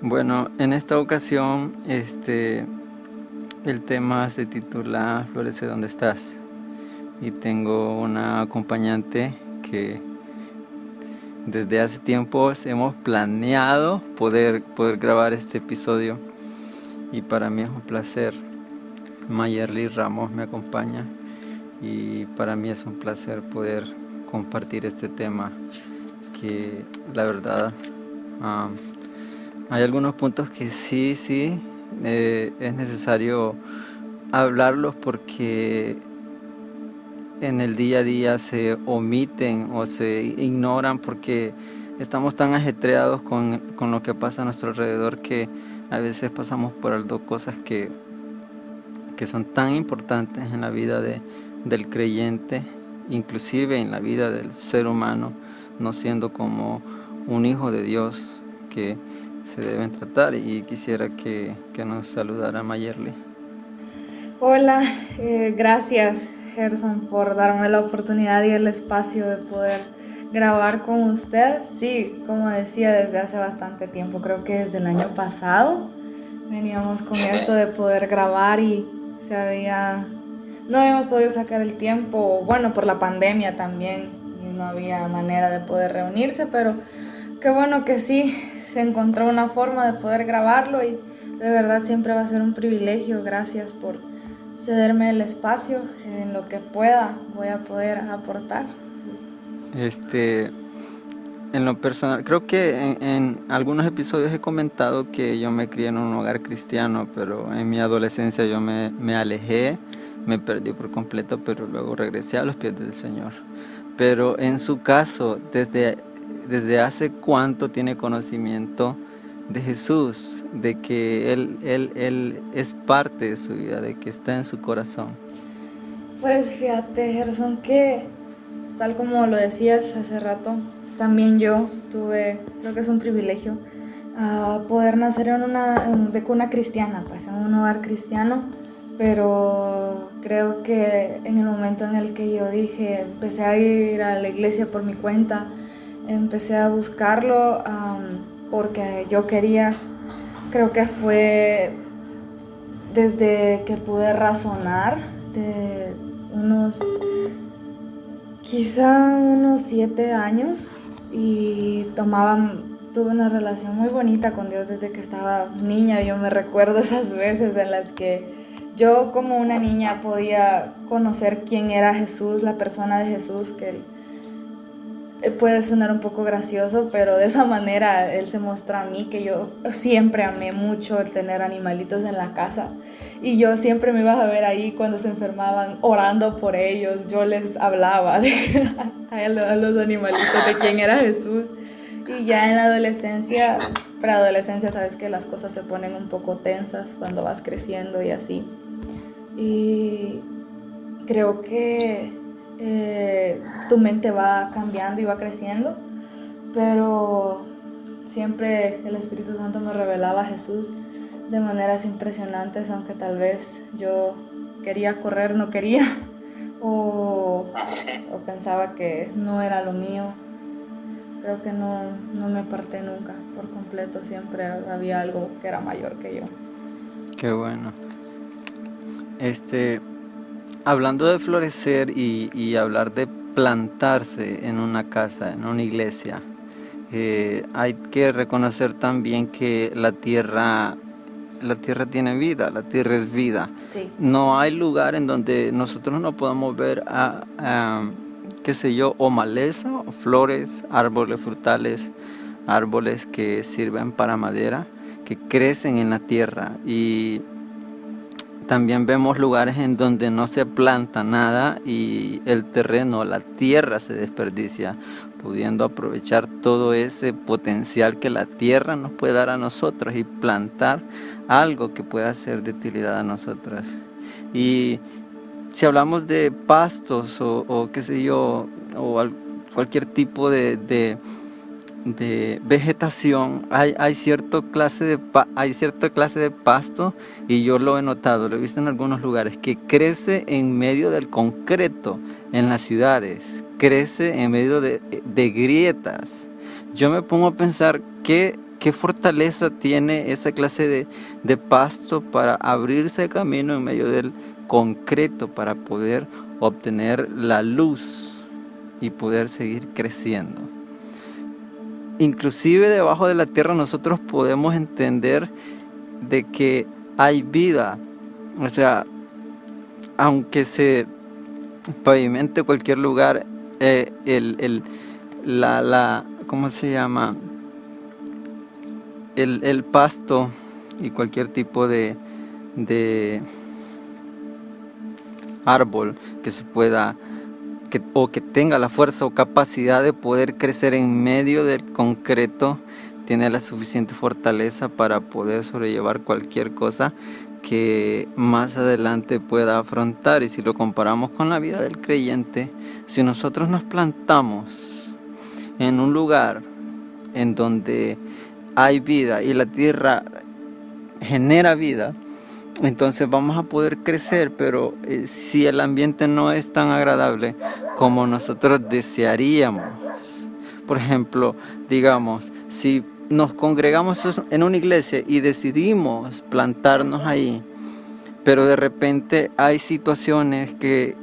Bueno, en esta ocasión, el tema se titula Florece donde estás. Y tengo una acompañante que desde hace tiempo hemos planeado poder grabar este episodio. Y para mí es un placer. Mayerly Ramos me acompaña. Y para mí es un placer poder compartir este tema que la verdad hay algunos puntos que sí es necesario hablarlos porque en el día a día se omiten o se ignoran porque estamos tan ajetreados con lo que pasa a nuestro alrededor que a veces pasamos por alto cosas que son tan importantes en la vida del creyente, inclusive en la vida del ser humano, no siendo como un hijo de Dios que se deben tratar. Y quisiera que nos saludara Mayerly. Hola, gracias Gerson por darme la oportunidad y el espacio de poder grabar con usted. Sí, como decía, desde hace bastante tiempo, creo que desde el año pasado veníamos con esto de poder grabar y no habíamos podido sacar el tiempo, bueno, por la pandemia también, y no había manera de poder reunirse, pero qué bueno que sí, se encontró una forma de poder grabarlo y de verdad siempre va a ser un privilegio. Gracias por cederme el espacio. En lo que pueda voy a poder aportar. En lo personal, creo que en algunos episodios he comentado que yo me crié en un hogar cristiano, pero en mi adolescencia yo me alejé, me perdí por completo, pero luego regresé a los pies del Señor. Pero en su caso, desde hace cuánto tiene conocimiento de Jesús, de que él es parte de su vida, de que está en su corazón. Pues fíjate, Gerson, que tal como lo decías hace rato, también yo tuve, creo que es un privilegio, poder nacer de cuna cristiana, pues en un hogar cristiano, pero creo que en el momento en el que yo dije, empecé a ir a la iglesia por mi cuenta, empecé a buscarlo porque yo quería, creo que fue desde que pude razonar de quizá unos 7 años, y tuve una relación muy bonita con Dios desde que estaba niña. Yo me recuerdo esas veces en las que yo como una niña podía conocer quién era Jesús, la persona de Jesús, que puede sonar un poco gracioso, pero de esa manera Él se mostró a mí, que yo siempre amé mucho el tener animalitos en la casa. Y yo siempre me iba a ver ahí cuando se enfermaban, orando por ellos. Yo les hablaba a los animalitos de quién era Jesús. Y ya en la adolescencia, preadolescencia, sabes que las cosas se ponen un poco tensas cuando vas creciendo y así. Y creo que tu mente va cambiando y va creciendo, pero siempre el Espíritu Santo me revelaba a Jesús de maneras impresionantes, aunque tal vez yo quería correr, no quería, o pensaba que no era lo mío. Creo que no me aparté nunca por completo, siempre había algo que era mayor que yo. Qué bueno. Hablando de florecer y hablar de plantarse en una casa, en una iglesia, hay que reconocer también que la tierra tiene vida, la tierra es vida. Sí. No hay lugar en donde nosotros no podamos ver qué sé yo, o maleza, o flores, árboles frutales, árboles que sirven para madera, que crecen en la tierra. Y también vemos lugares en donde no se planta nada y el terreno, la tierra se desperdicia, pudiendo aprovechar todo ese potencial que la tierra nos puede dar a nosotros y plantar algo que pueda ser de utilidad a nosotras. Y si hablamos de pastos o qué sé yo, o cualquier tipo de vegetación, hay cierta clase de pasto, y yo lo he notado, lo he visto en algunos lugares, que crece en medio del concreto en las ciudades, crece en medio de grietas. Yo me pongo a pensar qué ¿qué fortaleza tiene esa clase de pasto para abrirse camino en medio del concreto para poder obtener la luz y poder seguir creciendo? Inclusive debajo de la tierra nosotros podemos entender de que hay vida. O sea, aunque se pavimente cualquier lugar, ¿cómo se llama? El pasto y cualquier tipo de árbol que se pueda, o que tenga la fuerza o capacidad de poder crecer en medio del concreto, tiene la suficiente fortaleza para poder sobrellevar cualquier cosa que más adelante pueda afrontar. Y si lo comparamos con la vida del creyente, si nosotros nos plantamos en un lugar en donde hay vida y la tierra genera vida, entonces vamos a poder crecer. Pero si el ambiente no es tan agradable como nosotros desearíamos, por ejemplo, digamos, si nos congregamos en una iglesia y decidimos plantarnos ahí, pero de repente hay situaciones que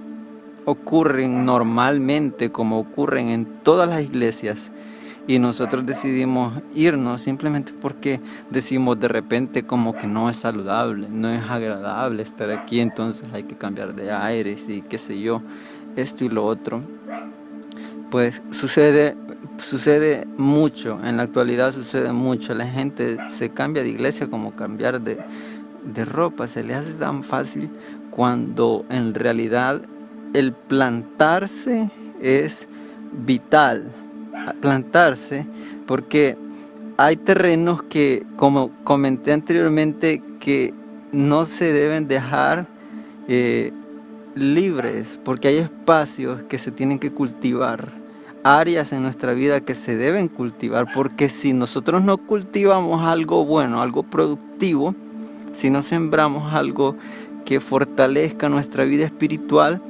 ocurren normalmente, como ocurren en todas las iglesias, y nosotros decidimos irnos simplemente porque decimos de repente como que no es saludable, no es agradable estar aquí, entonces hay que cambiar de aires y qué sé yo, esto y lo otro. Pues sucede mucho, en la actualidad sucede mucho. La gente se cambia de iglesia como cambiar de ropa, se le hace tan fácil, cuando en realidad el plantarse es vital. Plantarse, porque hay terrenos que, como comenté anteriormente, que no se deben dejar libres, porque hay espacios que se tienen que cultivar, áreas en nuestra vida que se deben cultivar, porque si nosotros no cultivamos algo bueno, algo productivo, si no sembramos algo que fortalezca nuestra vida espiritual,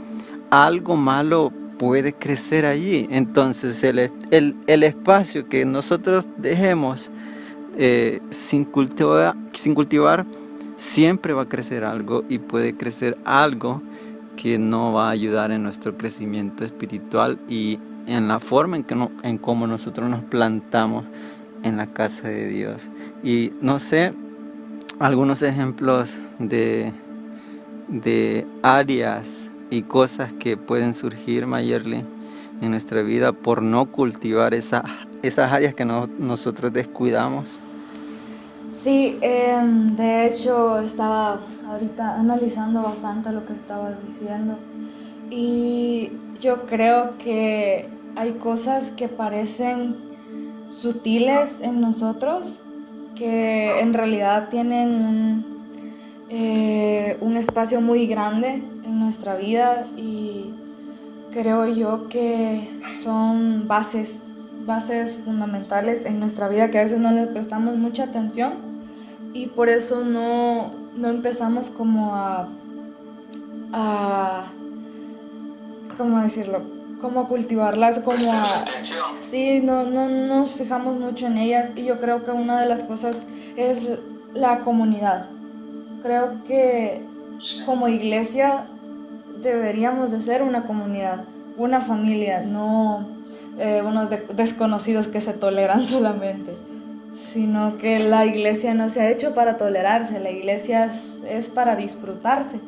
algo malo puede crecer allí. Entonces el espacio que nosotros dejemos sin cultivar, siempre va a crecer algo, y puede crecer algo que no va a ayudar en nuestro crecimiento espiritual y en la forma en cómo nosotros nos plantamos en la casa de Dios. Y no sé, algunos ejemplos de áreas y cosas que pueden surgir, Mayerly, en nuestra vida por no cultivar esas áreas que nosotros descuidamos. Sí, de hecho estaba ahorita analizando bastante lo que estabas diciendo, y yo creo que hay cosas que parecen sutiles en nosotros que en realidad tienen un espacio muy grande en nuestra vida, y creo yo que son bases fundamentales en nuestra vida que a veces no les prestamos mucha atención, y por eso no empezamos como a ¿cómo decirlo? Como a cultivarlas, como a... Sí, no nos fijamos mucho en ellas, y yo creo que una de las cosas es la comunidad. Creo que como iglesia deberíamos de ser una comunidad, una familia, no unos desconocidos que se toleran solamente, sino que la iglesia no se ha hecho para tolerarse, la iglesia es para disfrutarse.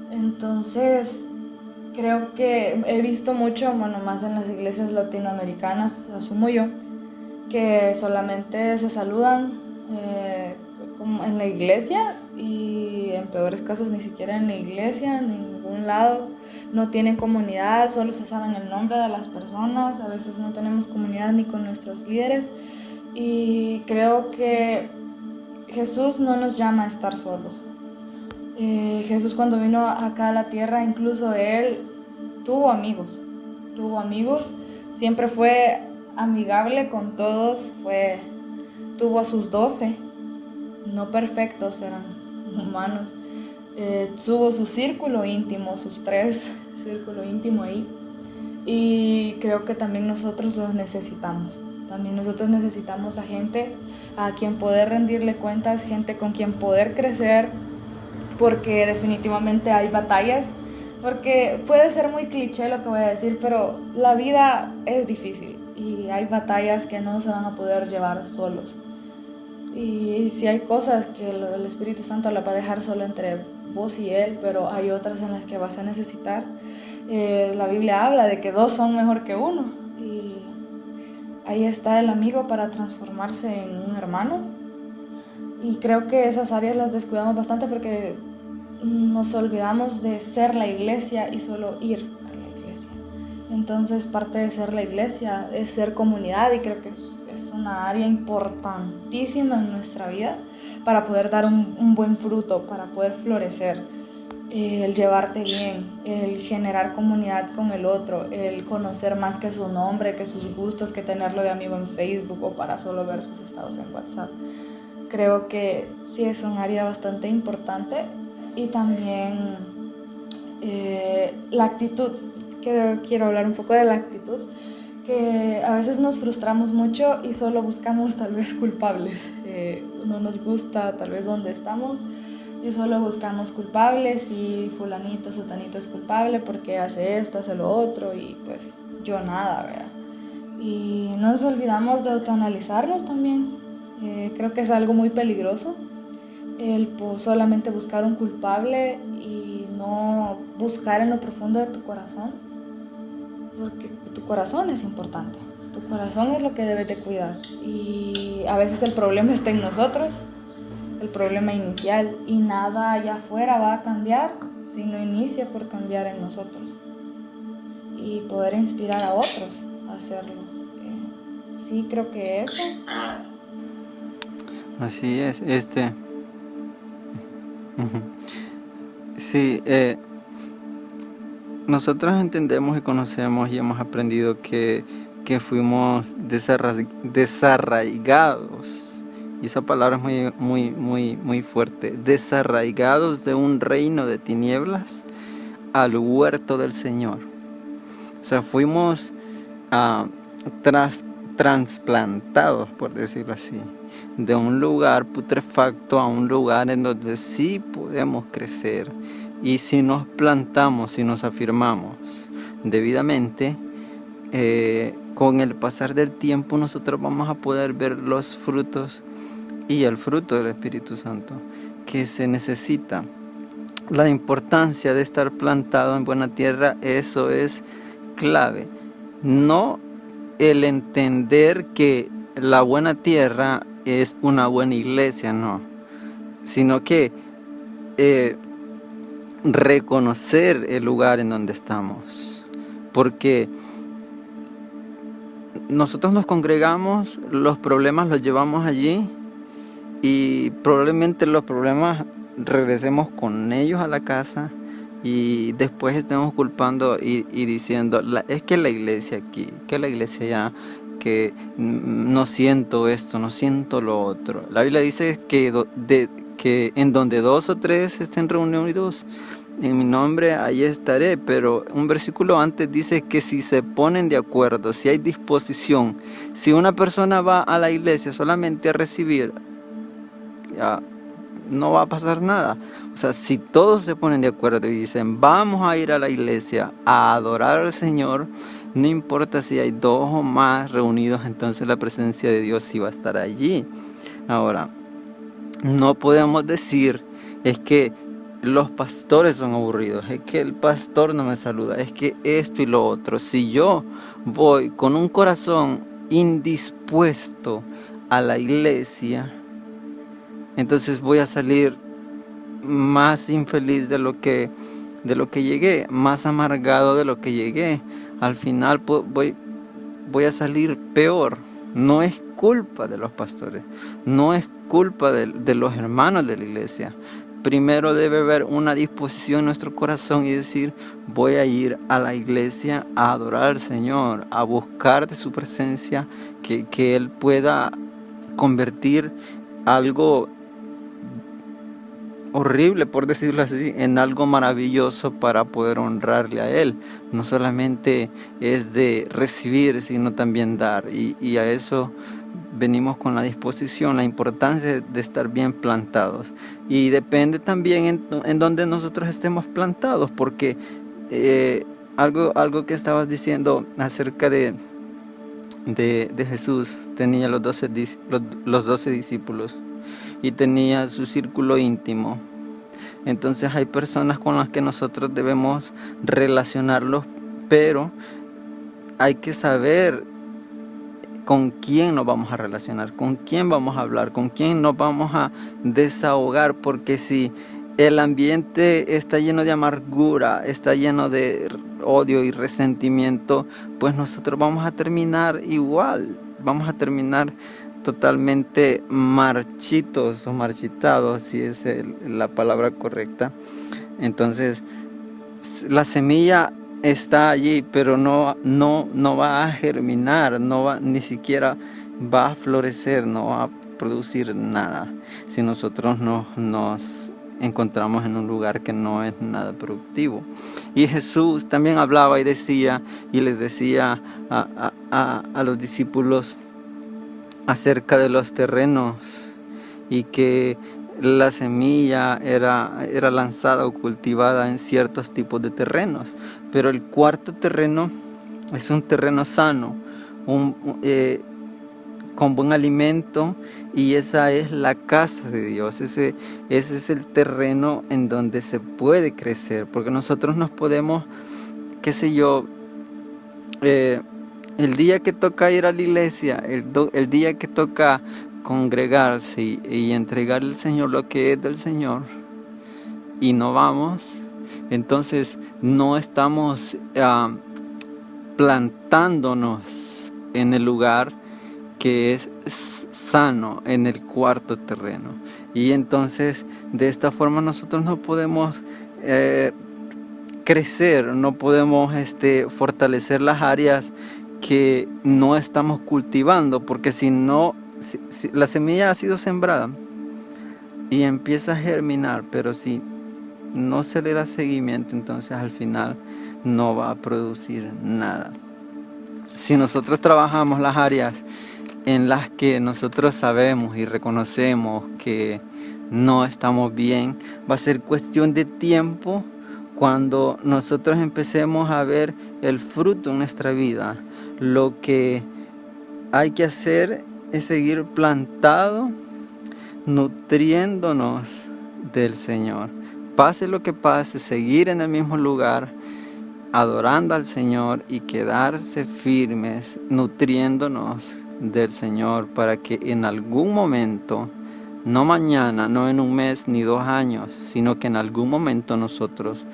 Entonces, creo que he visto mucho, bueno, más en las iglesias latinoamericanas, asumo yo, que solamente se saludan como en la iglesia, y en peores casos ni siquiera en la iglesia, en ningún lado. No tienen comunidad, solo se saben el nombre de las personas, a veces no tenemos comunidad ni con nuestros líderes. Y creo que Jesús no nos llama a estar solos. Jesús, cuando vino acá a la tierra, incluso Él tuvo amigos, siempre fue amigable con todos, tuvo a sus 12, no perfectos, eran humanos, tuvo su círculo íntimo, sus 3 círculo íntimo ahí, y creo que también nosotros los necesitamos. También nosotros necesitamos a gente a quien poder rendirle cuentas, gente con quien poder crecer, porque definitivamente hay batallas, porque puede ser muy cliché lo que voy a decir, pero la vida es difícil y hay batallas que no se van a poder llevar solos. Y si hay cosas que el Espíritu Santo las va a dejar solo entre vos y Él, pero hay otras en las que vas a necesitar. La Biblia habla de que dos son mejor que uno. Y ahí está el amigo para transformarse en un hermano. Y creo que esas áreas las descuidamos bastante porque nos olvidamos de ser la iglesia y solo ir a la iglesia. Entonces parte de ser la iglesia es ser comunidad, y creo que es una área importantísima en nuestra vida para poder dar un buen fruto, para poder florecer. El llevarte bien, el generar comunidad con el otro, el conocer más que su nombre, que sus gustos, que tenerlo de amigo en Facebook o para solo ver sus estados en WhatsApp. Creo que sí es un área bastante importante. Y también la actitud, quiero hablar un poco de la actitud, que a veces nos frustramos mucho y solo buscamos tal vez culpables. No nos gusta tal vez donde estamos y solo buscamos culpables, y fulanito, sotanito es culpable porque hace esto, hace lo otro, y pues yo nada, ¿verdad? Y nos olvidamos de autoanalizarnos también. Creo que es algo muy peligroso el solamente buscar un culpable y no buscar en lo profundo de tu corazón, porque tu corazón es importante, tu corazón es lo que debes de cuidar, y a veces el problema está en nosotros, el problema inicial, y nada allá afuera va a cambiar si no inicia por cambiar en nosotros y poder inspirar a otros a hacerlo. Sí, creo que eso. Así es, sí, nosotros entendemos y conocemos y hemos aprendido que fuimos desarraigados, y esa palabra es muy fuerte, desarraigados de un reino de tinieblas al huerto del Señor. O sea, fuimos transplantados, por decirlo así, de un lugar putrefacto a un lugar en donde sí podemos crecer. Y si nos plantamos, si nos afirmamos debidamente, con el pasar del tiempo nosotros vamos a poder ver los frutos y el fruto del Espíritu Santo que se necesita. La importancia de estar plantado en buena tierra, eso es clave. No el entender que la buena tierra es una buena iglesia, no, sino que reconocer el lugar en donde estamos, porque nosotros nos congregamos, los problemas los llevamos allí, y probablemente los problemas regresemos con ellos a la casa y después estemos culpando y diciendo, es que la iglesia aquí, que la iglesia allá, que no siento esto, no siento lo otro. La Biblia dice que en donde 2 o 3 estén reunidos en mi nombre, ahí estaré. Pero un versículo antes dice que si se ponen de acuerdo, si hay disposición, si una persona va a la iglesia solamente a recibir, ya no va a pasar nada. O sea, si todos se ponen de acuerdo y dicen, vamos a ir a la iglesia a adorar al Señor, no importa si hay 2 o más reunidos, entonces la presencia de Dios sí va a estar allí. Ahora, no podemos decir, es que los pastores son aburridos, es que el pastor no me saluda, es que esto y lo otro. Si yo voy con un corazón indispuesto a la iglesia, entonces voy a salir más infeliz de lo que llegué, más amargado de lo que llegué. Al final voy a salir peor. No es culpa de los pastores, no es culpa de los hermanos de la iglesia. Primero debe haber una disposición en nuestro corazón y decir, voy a ir a la iglesia a adorar al Señor, a buscar de su presencia, que Él pueda convertir algo horrible, por decirlo así, en algo maravilloso para poder honrarle a Él. No solamente es de recibir, sino también dar. Y a eso venimos con la disposición, la importancia de estar bien plantados. Y depende también en donde nosotros estemos plantados, porque algo que estabas diciendo acerca de Jesús, tenía los 12 discípulos y tenía su círculo íntimo. Entonces hay personas con las que nosotros debemos relacionarlos, pero hay que saber con quién nos vamos a relacionar, con quién vamos a hablar, con quién nos vamos a desahogar, porque si el ambiente está lleno de amargura, está lleno de odio y resentimiento, pues nosotros vamos a terminar igual, vamos a terminar totalmente marchitos o marchitados, si es la palabra correcta. Entonces, la semilla está allí, pero no va a germinar, ni siquiera va a florecer, no va a producir nada si nosotros nos encontramos en un lugar que no es nada productivo. Y Jesús también hablaba y decía, y les decía a los discípulos acerca de los terrenos, y que la semilla era lanzada o cultivada en ciertos tipos de terrenos, pero el cuarto terreno es un terreno sano, con buen alimento, y esa es la casa de Dios. Ese es el terreno en donde se puede crecer, porque nosotros nos podemos, qué sé yo, el día que toca ir a la iglesia, el día que toca congregarse y entregarle al Señor lo que es del Señor, y no vamos, entonces no estamos plantándonos en el lugar que es sano, en el cuarto terreno. Y entonces de esta forma nosotros no podemos crecer, no podemos fortalecer las áreas que no estamos cultivando, porque si la semilla ha sido sembrada y empieza a germinar, pero si no se le da seguimiento, entonces al final no va a producir nada. Si nosotros trabajamos las áreas en las que nosotros sabemos y reconocemos que no estamos bien, va a ser cuestión de tiempo cuando nosotros empecemos a ver el fruto en nuestra vida. Lo que hay que hacer es seguir plantado, nutriéndonos del Señor. Pase lo que pase, seguir en el mismo lugar, adorando al Señor, y quedarse firmes, nutriéndonos del Señor, para que en algún momento, no mañana, no en un mes ni 2 años, sino que en algún momento nosotros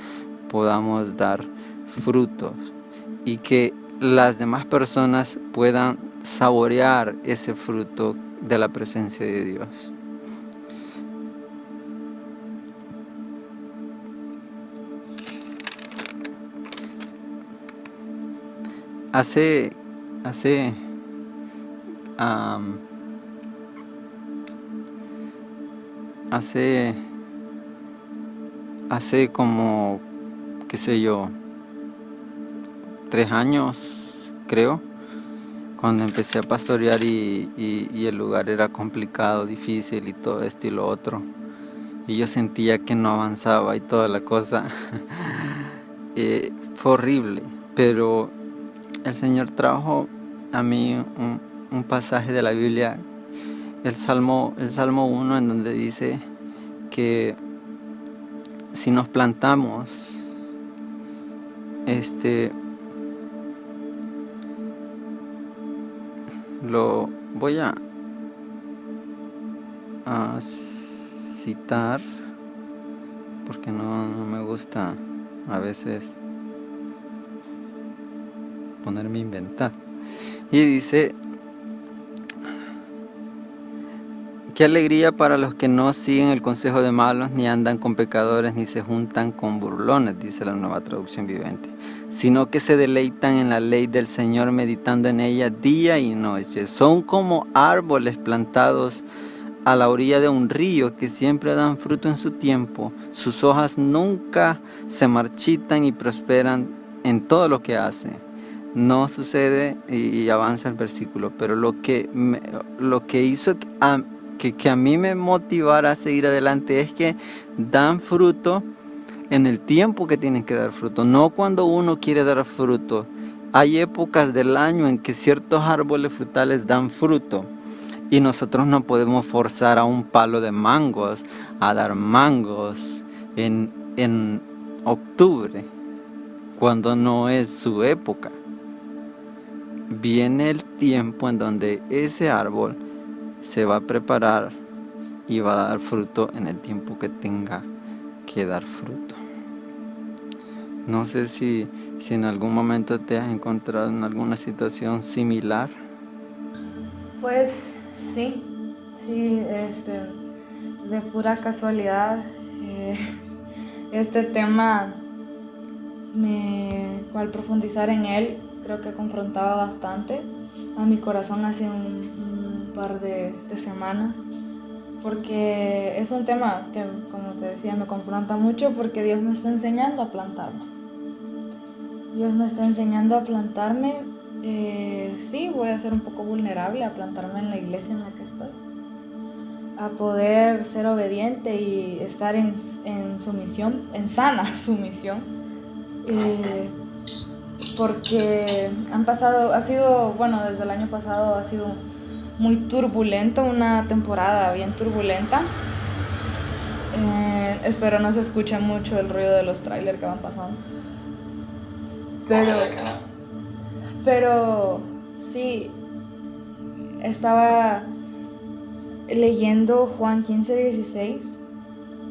podamos dar frutos, y que las demás personas puedan saborear ese fruto de la presencia de Dios. Hace como, qué sé yo, 3 años, creo, cuando empecé a pastorear y el lugar era complicado, difícil y todo esto y lo otro, y yo sentía que no avanzaba y toda la cosa. Fue horrible, pero el Señor trajo a mí un pasaje de la Biblia, el Salmo 1, en donde dice que si nos plantamos, lo voy a citar, porque no me gusta a veces ponerme a inventar. Y dice: qué alegría para los que no siguen el consejo de malos, ni andan con pecadores, ni se juntan con burlones, dice la Nueva Traducción Viviente, sino que se deleitan en la ley del Señor, meditando en ella día y noche. Son como árboles plantados a la orilla de un río, que siempre dan fruto en su tiempo. Sus hojas nunca se marchitan y prosperan en todo lo que hace. No sucede, y avanza el versículo, pero lo que hizo que a mí me motivara a seguir adelante es que dan fruto en el tiempo que tienen que dar fruto, no cuando uno quiere dar fruto. Hay épocas del año en que ciertos árboles frutales dan fruto y nosotros no podemos forzar a un palo de mangos a dar mangos en octubre, cuando no es su época. Viene el tiempo en donde ese árbol se va a preparar y va a dar fruto en el tiempo que tenga que dar fruto. No sé si en algún momento te has encontrado en alguna situación similar. Pues sí, de pura casualidad, este tema, al profundizar en él, creo que confrontaba bastante a mi corazón hace un par de semanas, porque es un tema que, como te decía, me confronta mucho, porque Dios me está enseñando a plantarme. Dios me está enseñando a plantarme. Sí, voy a ser un poco vulnerable a plantarme en la iglesia en la que estoy, a poder ser obediente y estar en sumisión, en sana sumisión, porque desde el año pasado ha sido muy turbulento, una temporada bien turbulenta. Espero no se escuche mucho el ruido de los trailers que van pasando. Pero sí, estaba leyendo Juan 15:16,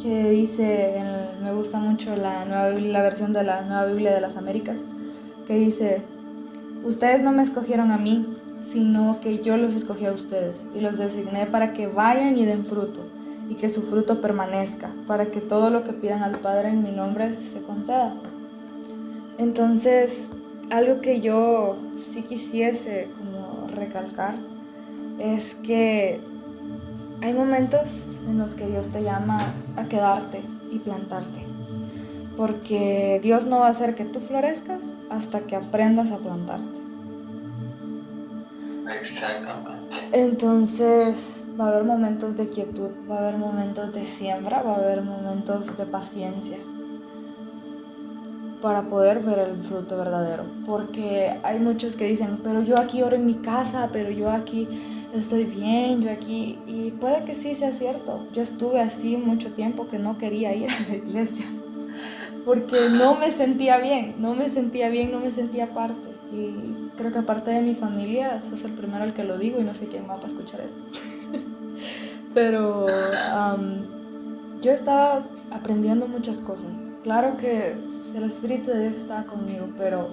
que dice, me gusta mucho la versión de la Nueva Biblia de las Américas, que dice: ustedes no me escogieron a mí, sino que yo los escogí a ustedes y los designé para que vayan y den fruto, y que su fruto permanezca, para que todo lo que pidan al Padre en mi nombre se conceda. Entonces, algo que yo sí quisiese como recalcar es que hay momentos en los que Dios te llama a quedarte y plantarte, porque Dios no va a hacer que tú florezcas hasta que aprendas a plantarte. Exactamente. Entonces va a haber momentos de quietud, va a haber momentos de siembra, va a haber momentos de paciencia para poder ver el fruto verdadero, porque hay muchos que dicen: pero yo aquí oro en mi casa, pero yo aquí estoy bien, yo aquí, y puede que sí sea cierto. Yo estuve así mucho tiempo, que no quería ir a la iglesia porque no me sentía bien, no me sentía parte, y creo que aparte de mi familia sos el primero al que lo digo, y no sé quién más va a escuchar esto. Pero yo estaba aprendiendo muchas cosas. Claro que el Espíritu de Dios estaba conmigo, pero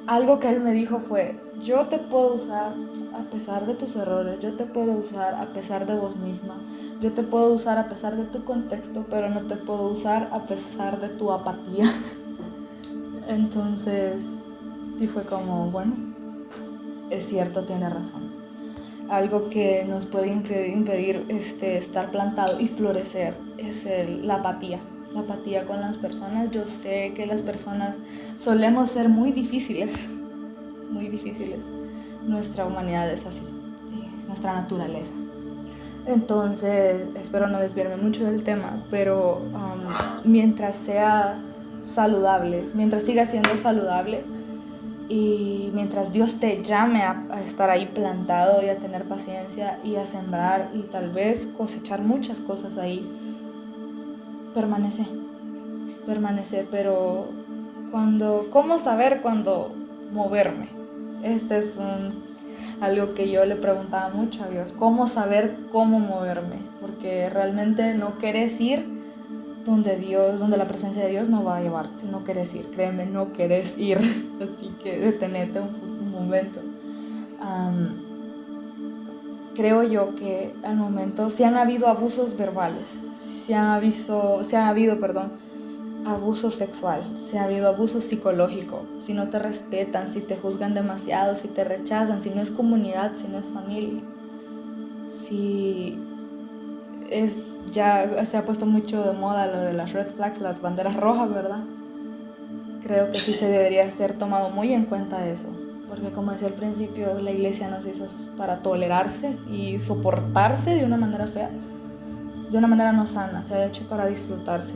algo que Él me dijo fue: yo te puedo usar a pesar de tus errores, yo te puedo usar a pesar de vos misma, yo te puedo usar a pesar de tu contexto, pero no te puedo usar a pesar de tu apatía. Entonces sí fue como, bueno, es cierto, tiene razón. Algo que nos puede impedir estar plantado y florecer es la apatía con las personas. Yo sé que las personas solemos ser muy difíciles. Nuestra humanidad es así, nuestra naturaleza. Entonces, espero no desviarme mucho del tema, pero mientras sea saludable, mientras siga siendo saludable, y mientras Dios te llame a estar ahí plantado y a tener paciencia y a sembrar y tal vez cosechar muchas cosas ahí, permanece. Pero ¿cómo saber cuándo moverme? Este es algo que yo le preguntaba mucho a Dios: ¿cómo saber cómo moverme? Porque realmente no querés ir donde la presencia de Dios no va a llevarte, no querés ir, créeme, no querés ir. Así que detenete un momento. Creo yo que al momento, si han habido abusos verbales, si ha habido abuso sexual, si ha habido abuso psicológico, si no te respetan, si te juzgan demasiado, si te rechazan, si no es comunidad, si no es familia, si ya se ha puesto mucho de moda lo de las red flags, las banderas rojas, ¿verdad? Creo que sí se debería ser tomado muy en cuenta eso, porque como decía al principio, la iglesia no se hizo para tolerarse y soportarse de una manera fea, de una manera no sana, se ha hecho para disfrutarse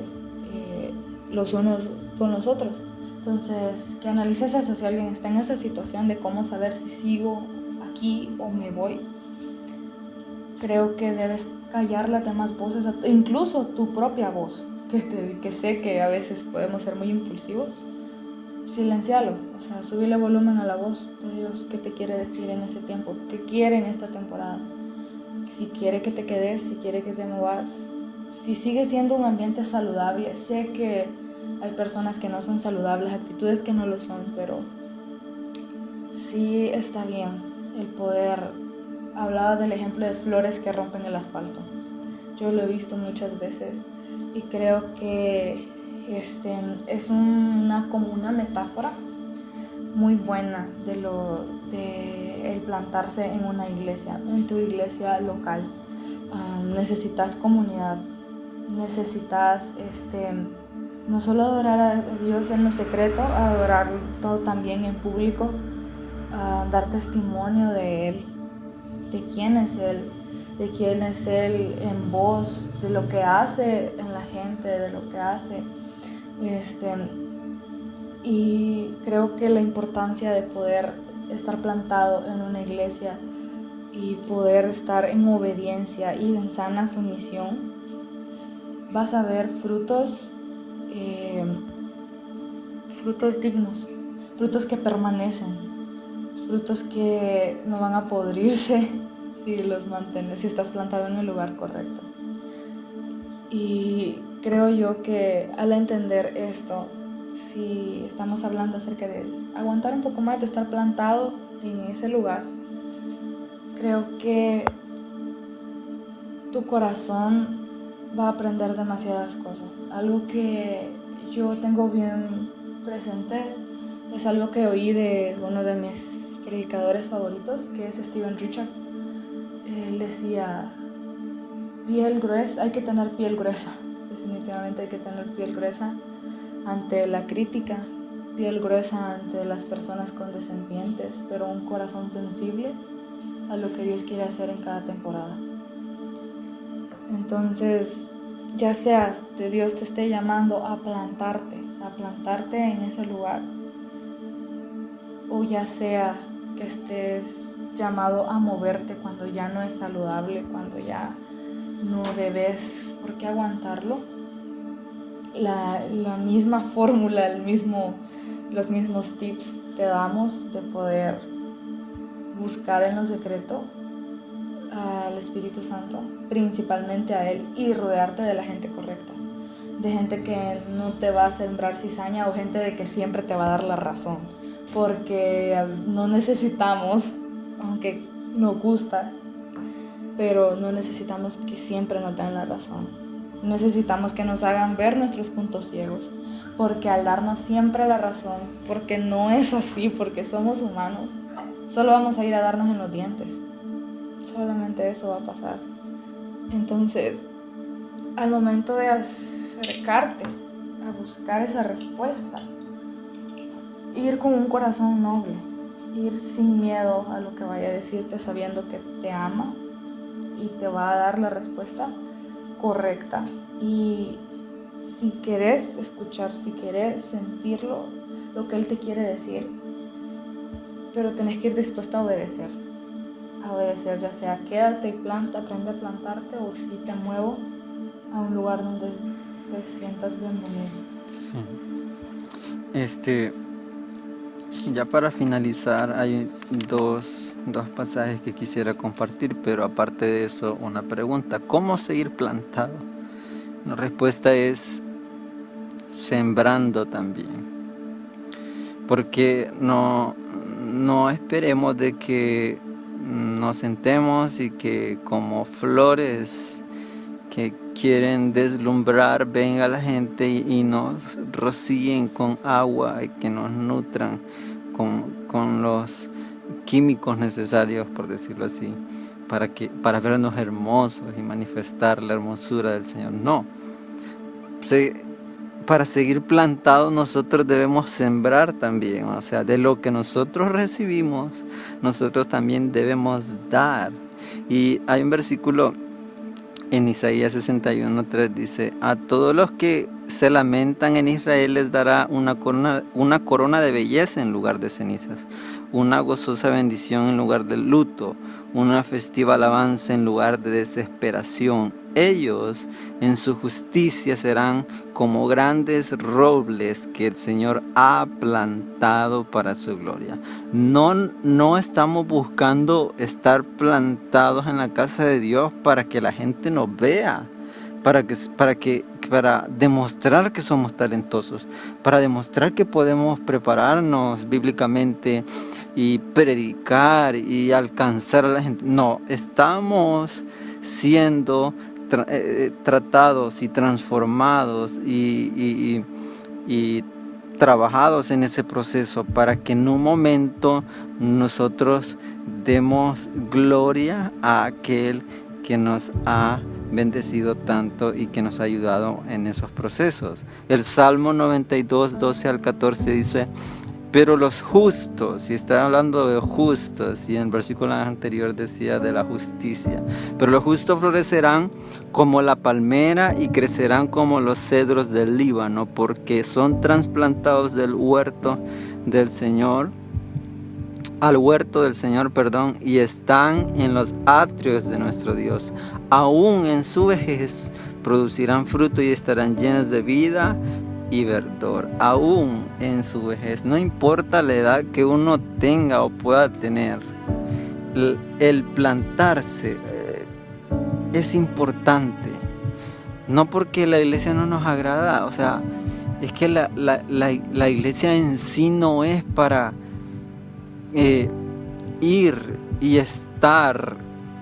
los unos con los otros. Entonces, que analices eso, si alguien está en esa situación de cómo saber si sigo aquí o me voy. Creo que debes callar las demás voces, incluso tu propia voz, que sé que a veces podemos ser muy impulsivos. Silencialo, o sea, subirle volumen a la voz de Dios. ¿Qué te quiere decir en ese tiempo? ¿Qué quiere en esta temporada? Si quiere que te quedes, si quiere que te movas, si sigue siendo un ambiente saludable. Sé que hay personas que no son saludables, actitudes que no lo son, pero sí está bien el poder. Hablaba del ejemplo de flores que rompen el asfalto. Yo lo he visto muchas veces y creo que es como una metáfora muy buena de el plantarse en una iglesia, en tu iglesia local. Necesitas comunidad, necesitas no solo adorar a Dios en lo secreto, adorarlo también en público, dar testimonio de Él, de quién es Él en voz, de lo que hace en la gente, de lo que hace. Y creo que la importancia de poder estar plantado en una iglesia y poder estar en obediencia y en sana sumisión, vas a ver frutos dignos, frutos que permanecen, frutos que no van a podrirse si los mantienes, si estás plantado en el lugar correcto. Y creo yo que al entender esto, si estamos hablando acerca de aguantar un poco más, de estar plantado en ese lugar, creo que tu corazón va a aprender demasiadas cosas. Algo que yo tengo bien presente es algo que oí de uno de mis predicadores favoritos, que es Steven Richards. Él decía, piel gruesa, hay que tener piel gruesa, definitivamente hay que tener piel gruesa ante la crítica, piel gruesa ante las personas condescendientes, pero un corazón sensible a lo que Dios quiere hacer en cada temporada. Entonces, ya sea que Dios te esté llamando a plantarte en ese lugar, o ya sea que estés llamado a moverte cuando ya no es saludable, cuando ya no debes por qué aguantarlo, la misma fórmula, los mismos tips te damos de poder buscar en lo secreto al Espíritu Santo, principalmente a Él, y rodearte de la gente correcta, de gente que no te va a sembrar cizaña o gente de que siempre te va a dar la razón, porque no necesitamos, aunque nos gusta, pero no necesitamos que siempre nos den la razón. Necesitamos que nos hagan ver nuestros puntos ciegos, porque al darnos siempre la razón, porque no es así, porque somos humanos, solo vamos a ir a darnos en los dientes. Solamente eso va a pasar. Entonces, al momento de acercarte a buscar esa respuesta, ir con un corazón noble, ir sin miedo a lo que vaya a decirte, sabiendo que te ama y te va a dar la respuesta correcta. Y si querés escuchar, si querés sentirlo, lo que Él te quiere decir, pero tenés que ir dispuesto a obedecer, ya sea quédate y planta, aprende a plantarte, o si te muevo a un lugar donde te sientas bienvenido. Sí. Ya para finalizar, hay dos pasajes que quisiera compartir, pero aparte de eso, una pregunta. ¿Cómo seguir plantado? La respuesta es sembrando también. Porque no esperemos de que nos sentemos y que como flores que quieren deslumbrar venga la gente y nos rocíen con agua y que nos nutran con los químicos necesarios, por decirlo así, para vernos hermosos y manifestar la hermosura del Señor. No. Para seguir plantados nosotros debemos sembrar también. O sea, de lo que nosotros recibimos, nosotros también debemos dar. Y hay un versículo en Isaías 61:3, dice: a todos los que se lamentan en Israel les dará una corona de belleza en lugar de cenizas, una gozosa bendición en lugar de luto, una festiva alabanza en lugar de desesperación. Ellos en su justicia serán como grandes robles que el Señor ha plantado para su gloria. No estamos buscando estar plantados en la casa de Dios para que la gente nos vea, para demostrar que somos talentosos, para demostrar que podemos prepararnos bíblicamente y predicar y alcanzar a la gente. No, estamos siendo tratados y transformados y trabajados en ese proceso para que en un momento nosotros demos gloria a aquel que nos ha bendecido tanto y que nos ha ayudado en esos procesos. El Salmo 92, 12 al 14 dice: pero los justos, y está hablando de justos, y en el versículo anterior decía de la justicia, pero los justos florecerán como la palmera y crecerán como los cedros del Líbano, porque son trasplantados del huerto del Señor, al huerto del Señor, y están en los atrios de nuestro Dios. Aún en su vejez producirán fruto y estarán llenos de vida y verdor. Aún en su vejez, no importa la edad que uno tenga o pueda tener, el plantarse es importante. No porque la iglesia no nos agrada, o sea, es que la iglesia en sí no es para ir y estar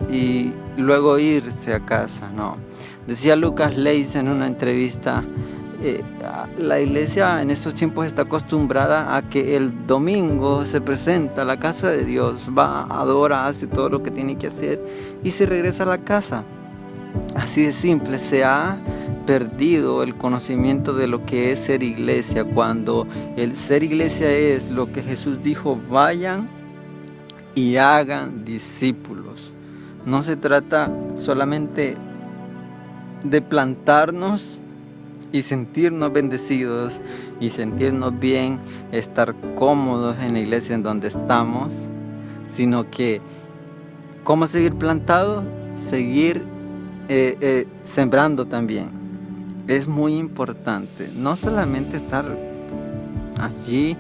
y luego irse a casa, no. Decía Lucas Leis en una entrevista: la iglesia en estos tiempos está acostumbrada a que el domingo se presenta a la casa de Dios, va, adora, hace todo lo que tiene que hacer y se regresa a la casa. Así de simple. Se ha perdido el conocimiento de lo que es ser iglesia, cuando el ser iglesia es lo que Jesús dijo: vayan y hagan discípulos. No se trata solamente de plantarnos y sentirnos bendecidos y sentirnos bien, estar cómodos en la iglesia en donde estamos, sino que ¿cómo seguir plantados? Seguir sembrando también. Es muy importante no solamente estar allí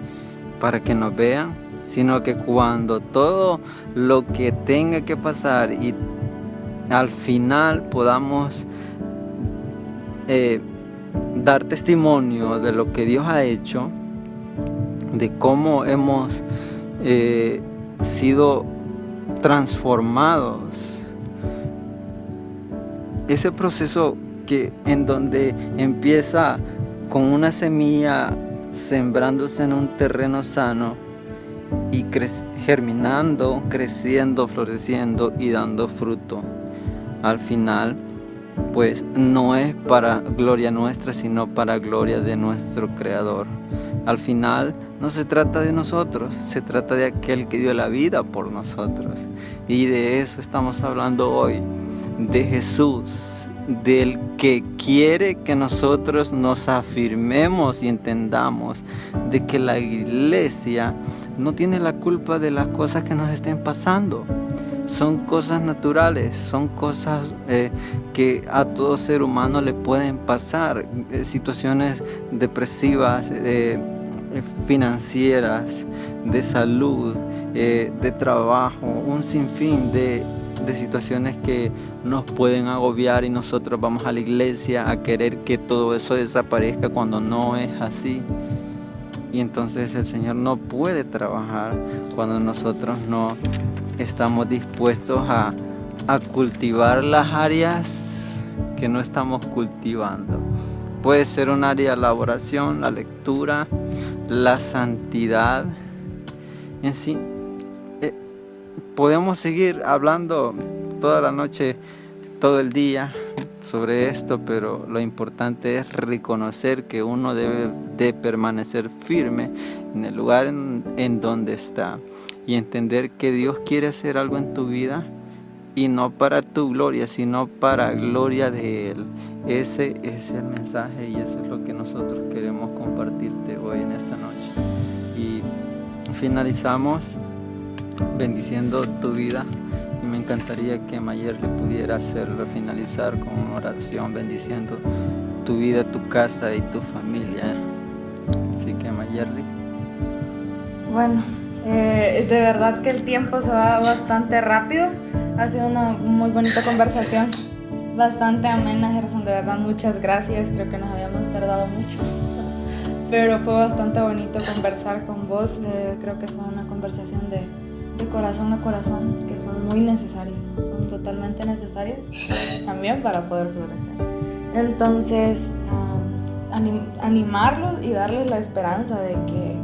para que nos vean, sino que cuando todo lo que tenga que pasar y al final podamos dar testimonio de lo que Dios ha hecho, de cómo hemos sido transformados. Ese proceso en donde empieza con una semilla sembrándose en un terreno sano y germinando, creciendo, floreciendo y dando fruto. Al final, pues no es para gloria nuestra, sino para gloria de nuestro Creador. Al final no se trata de nosotros, se trata de aquel que dio la vida por nosotros. Y de eso estamos hablando hoy, de Jesús, del que quiere que nosotros nos afirmemos y entendamos de que la iglesia no tiene la culpa de las cosas que nos estén pasando. Son cosas naturales, son cosas que a todo ser humano le pueden pasar, situaciones depresivas, financieras, de salud, de trabajo, un sinfín de situaciones que nos pueden agobiar, y nosotros vamos a la iglesia a querer que todo eso desaparezca cuando no es así. Y entonces el Señor no puede trabajar cuando nosotros no estamos dispuestos a cultivar las áreas que no estamos cultivando. Puede ser un área de la oración, la lectura, la santidad. En sí, podemos seguir hablando toda la noche, todo el día sobre esto, pero lo importante es reconocer que uno debe de permanecer firme en el lugar en donde está y entender que Dios quiere hacer algo en tu vida y no para tu gloria, sino para gloria de Él. Ese es el mensaje y eso es lo que nosotros queremos compartirte hoy en esta noche. Y finalizamos bendiciendo tu vida. Y me encantaría que Mayerly pudiera hacerlo, finalizar con una oración bendiciendo tu vida, tu casa y tu familia. Así que Mayerly. Bueno, de verdad que el tiempo se va bastante rápido. Ha sido una muy bonita conversación, bastante amena, Gerson. De verdad, muchas gracias. Creo que nos habíamos tardado mucho, pero fue bastante bonito conversar con vos. Creo que fue una conversación de corazón a corazón, que son muy necesarias, son totalmente necesarias también para poder florecer. Entonces, animarlos y darles la esperanza de que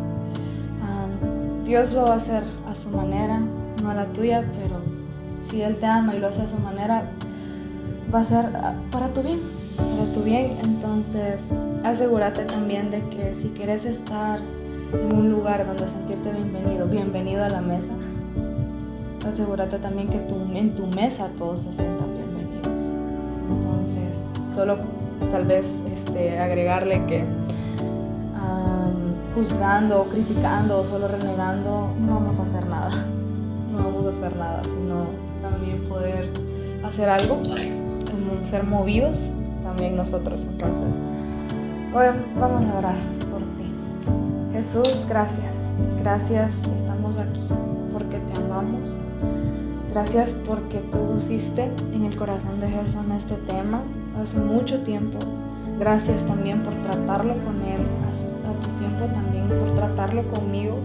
Dios lo va a hacer a su manera, no a la tuya, pero si Él te ama y lo hace a su manera, va a ser para tu bien, para tu bien. Entonces, asegúrate también de que si quieres estar en un lugar donde sentirte bienvenido a la mesa, asegúrate también que en tu mesa todos se sientan bienvenidos. Entonces, solo tal vez agregarle que juzgando, criticando o solo renegando no vamos a hacer nada. No vamos a hacer nada, sino también poder hacer algo, ser movidos también nosotros. Entonces, hoy vamos a orar por ti. Jesús, gracias. Gracias, estamos aquí porque te amamos. Gracias porque tú pusiste en el corazón de Gerson este tema hace mucho tiempo. Gracias también por tratarlo con él a tu tiempo, también por tratarlo conmigo.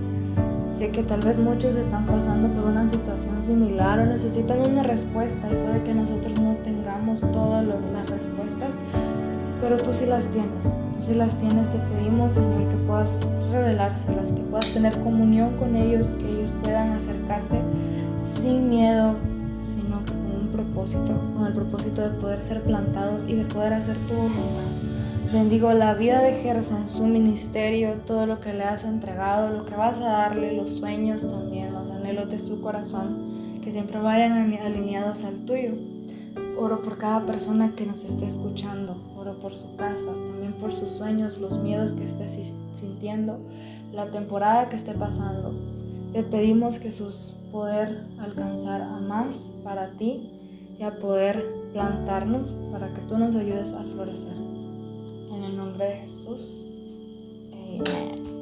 Sé que tal vez muchos están pasando por una situación similar o necesitan una respuesta y puede que nosotros no tengamos todas las respuestas, pero tú sí las tienes. Tú sí las tienes. Te pedimos, Señor, que puedas revelárselas, que puedas tener comunión con ellos, que ellos puedan acercarse sin miedo, sino que con el propósito de poder ser plantados y de poder hacer tu voluntad. Bendigo la vida de Gerson, su ministerio, todo lo que le has entregado, lo que vas a darle, los sueños también, los anhelos de su corazón, que siempre vayan alineados al tuyo. Oro por cada persona que nos esté escuchando, oro por su casa, también por sus sueños, los miedos que esté sintiendo, la temporada que esté pasando. Te pedimos, Jesús, poder alcanzar a más para ti y a poder plantarnos para que tú nos ayudes a florecer. En el nombre de Jesús. Amén.